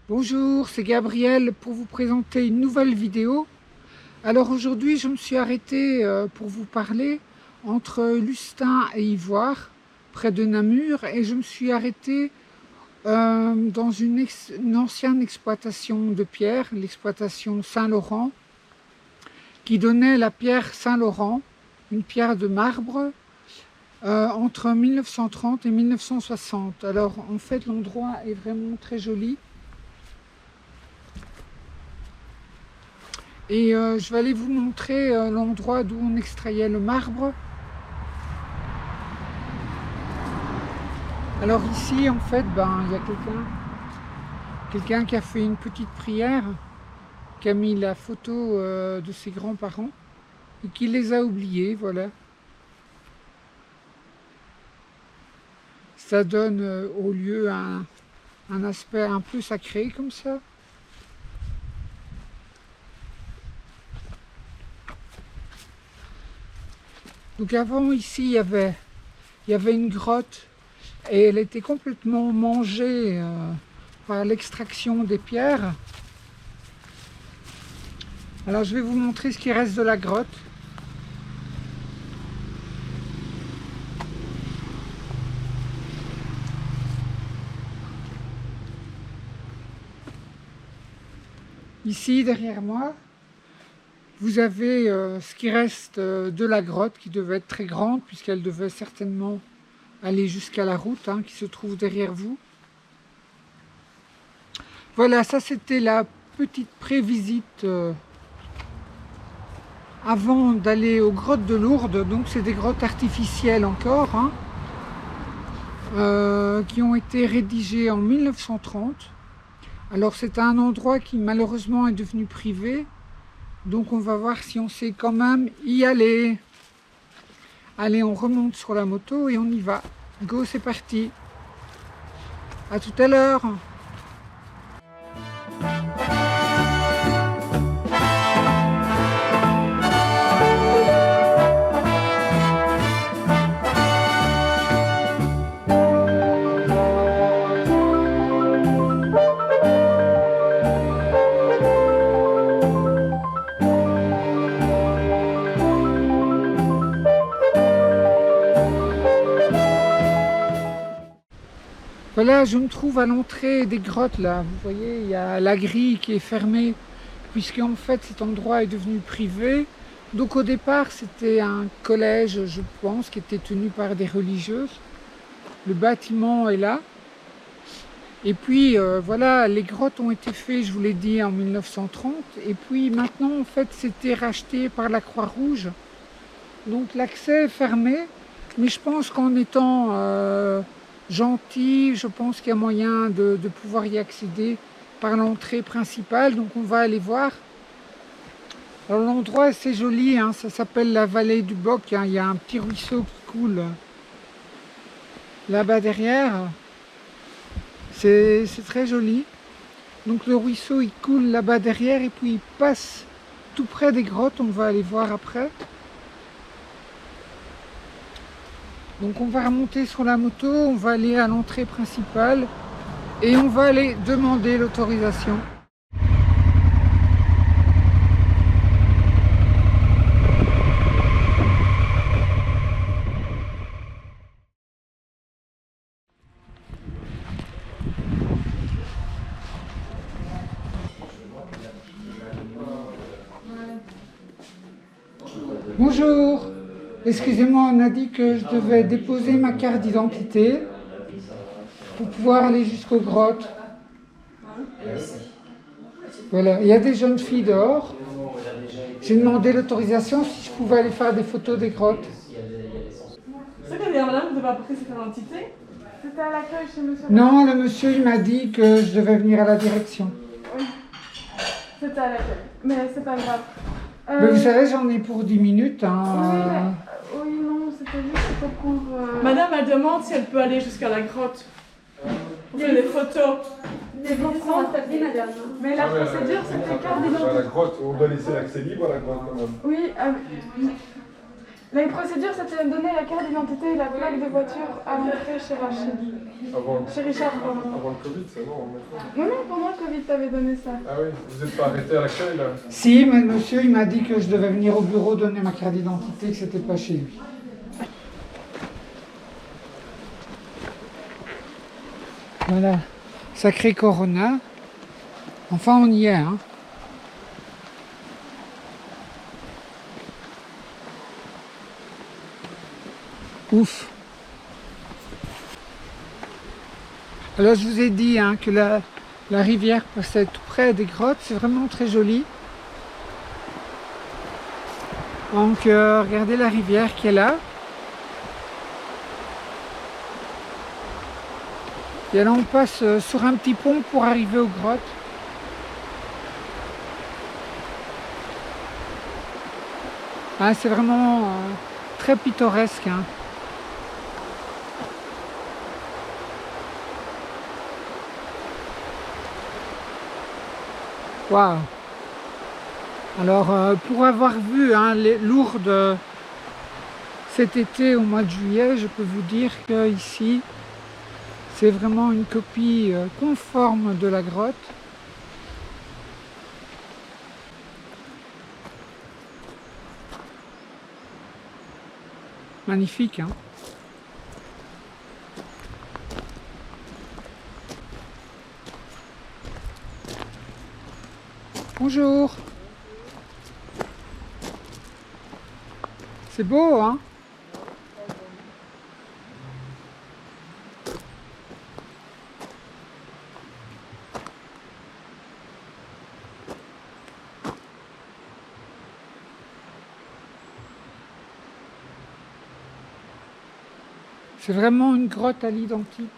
Bonjour, c'est Gabriel pour vous présenter une nouvelle vidéo. Alors aujourd'hui, je me suis arrêtée pour vous parler entre Lustin et Ivoire, près de Namur, et je me suis arrêtée dans une ancienne exploitation de pierre, l'exploitation Saint-Laurent, qui donnait la pierre Saint-Laurent, une pierre de marbre, entre 1930 et 1960. Alors en fait, l'endroit est vraiment très joli. Et je vais aller vous montrer l'endroit d'où on extrayait le marbre. Alors ici, en fait, il y a quelqu'un qui a fait une petite prière, qui a mis la photo de ses grands-parents et qui les a oubliés, voilà. Ça donne au lieu un aspect un peu sacré comme ça. Donc avant, ici, il y avait une grotte et elle était complètement mangée par l'extraction des pierres. Alors je vais vous montrer ce qui reste de la grotte. Ici, derrière moi, vous avez ce qui reste de la grotte, qui devait être très grande, puisqu'elle devait certainement aller jusqu'à la route qui se trouve derrière vous. Voilà, ça c'était la petite prévisite avant d'aller aux grottes de Lourdes. Donc c'est des grottes artificielles encore, qui ont été rédigées en 1930. Alors c'est un endroit qui malheureusement est devenu privé. Donc on va voir si on sait quand même y aller. Allez, on remonte sur la moto et on y va. Go, c'est parti. À tout à l'heure. Voilà, je me trouve à l'entrée des grottes là. Vous voyez, il y a la grille qui est fermée, puisque en fait cet endroit est devenu privé. Donc au départ, c'était un collège, je pense, qui était tenu par des religieuses. Le bâtiment est là. Et puis voilà, les grottes ont été faites, je vous l'ai dit, en 1930. Et puis maintenant, en fait, c'était racheté par la Croix-Rouge. Donc l'accès est fermé. Mais je pense qu'en étant gentil, je pense qu'il y a moyen de pouvoir y accéder par l'entrée principale. Donc on va aller voir. Alors l'endroit est assez joli, ça s'appelle la vallée du Boc. Il y a un petit ruisseau qui coule là-bas derrière. C'est très joli. Donc le ruisseau il coule là-bas derrière et puis il passe tout près des grottes. On va aller voir après. Donc on va remonter sur la moto, on va aller à l'entrée principale et on va aller demander l'autorisation. Bonjour, excusez-moi, on a dit que je devais déposer ma carte d'identité pour pouvoir aller jusqu'aux grottes. Voilà, il y a des jeunes filles dehors. J'ai demandé l'autorisation si je pouvais aller faire des photos des grottes. C'est que madame, vous devez apporter cette identité. C'était à l'accueil chez monsieur? Non, le monsieur il m'a dit que je devais venir à la direction. Oui, c'était à l'accueil, mais c'est pas grave. Mais vous savez, j'en ai pour 10 minutes. Oui, non, c'était juste pour... Madame, elle demande si elle peut aller jusqu'à la grotte. Pour faire des photos. Les grottes sont établies, madame. Mais la procédure, c'était carte d'identité. La grotte, on doit laisser l'accès libre à la grotte quand même. Oui, la procédure, c'était de donner la carte d'identité et la plaque de voiture à l'entrée chez Rachid. Avant, Chez Richard, pardon. avant le Covid, ça non, maintenant. Non, non, pendant le Covid. qui t'avait donné ça? Ah oui, vous n'êtes pas arrêté à l'accueil là? Si, mais le monsieur, il m'a dit que je devais venir au bureau donner ma carte d'identité, que c'était pas chez lui. Voilà, sacré Corona. Enfin, on y est, hein. Ouf. Alors, je vous ai dit hein, que la rivière passait tout près des grottes. C'est vraiment très joli. Donc, regardez la rivière qui est là. Et là, on passe sur un petit pont pour arriver aux grottes. Ah, c'est vraiment très pittoresque. Hein. Waouh! Alors, pour avoir vu hein, les Lourdes cet été au mois de juillet, je peux vous dire que ici, c'est vraiment une copie conforme de la grotte. Magnifique, hein? Bonjour. C'est beau, hein? C'est vraiment une grotte à l'identique.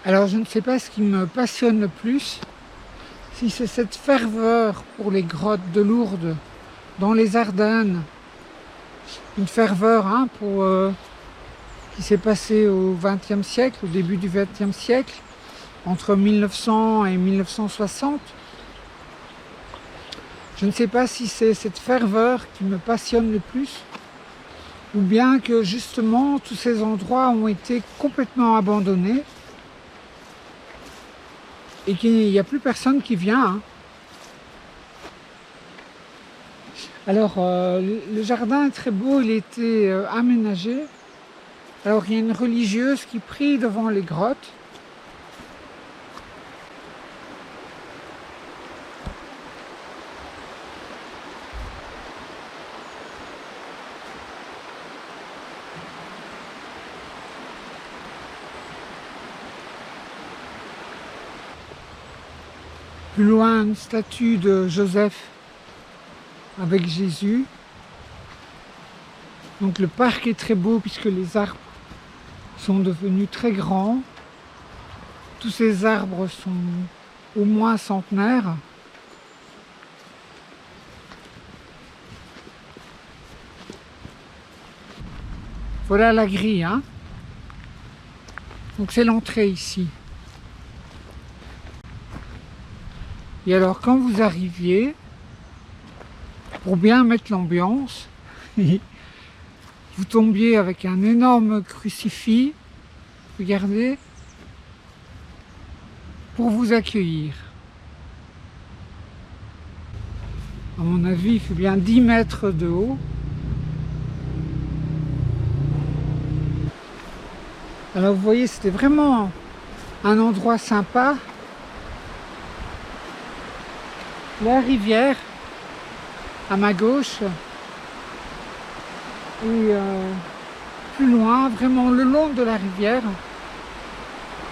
Alors je ne sais pas ce qui me passionne le plus, si c'est cette ferveur pour les grottes de Lourdes dans les Ardennes, une ferveur hein, qui s'est passée au XXe siècle, au début du XXe siècle, entre 1900 et 1960. Je ne sais pas si c'est cette ferveur qui me passionne le plus, ou bien que justement tous ces endroits ont été complètement abandonnés, et qu'il n'y a plus personne qui vient. Hein. Alors, le jardin est très beau, il a été aménagé. Alors, il y a une religieuse qui prie devant les grottes. Plus loin, une statue de Joseph avec Jésus. Donc le parc est très beau puisque les arbres sont devenus très grands. Tous ces arbres sont au moins centenaires. Voilà la grille, hein. Donc c'est l'entrée ici. Et alors quand vous arriviez, pour bien mettre l'ambiance, vous tombiez avec un énorme crucifix, regardez, pour vous accueillir. À mon avis, il fait bien 10 mètres de haut. Alors vous voyez, c'était vraiment un endroit sympa. la rivière à ma gauche et plus loin, vraiment le long de la rivière,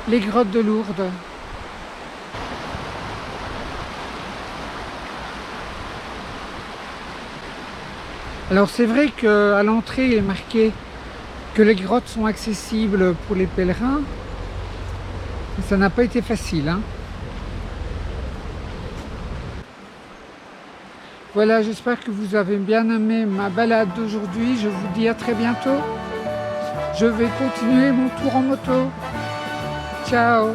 les grottes de Lourdes. Alors c'est vrai qu'à l'entrée il est marqué que les grottes sont accessibles pour les pèlerins. Ça n'a pas été facile, hein. Voilà, j'espère que vous avez bien aimé ma balade d'aujourd'hui. Je vous dis à très bientôt. Je vais continuer mon tour en moto. Ciao!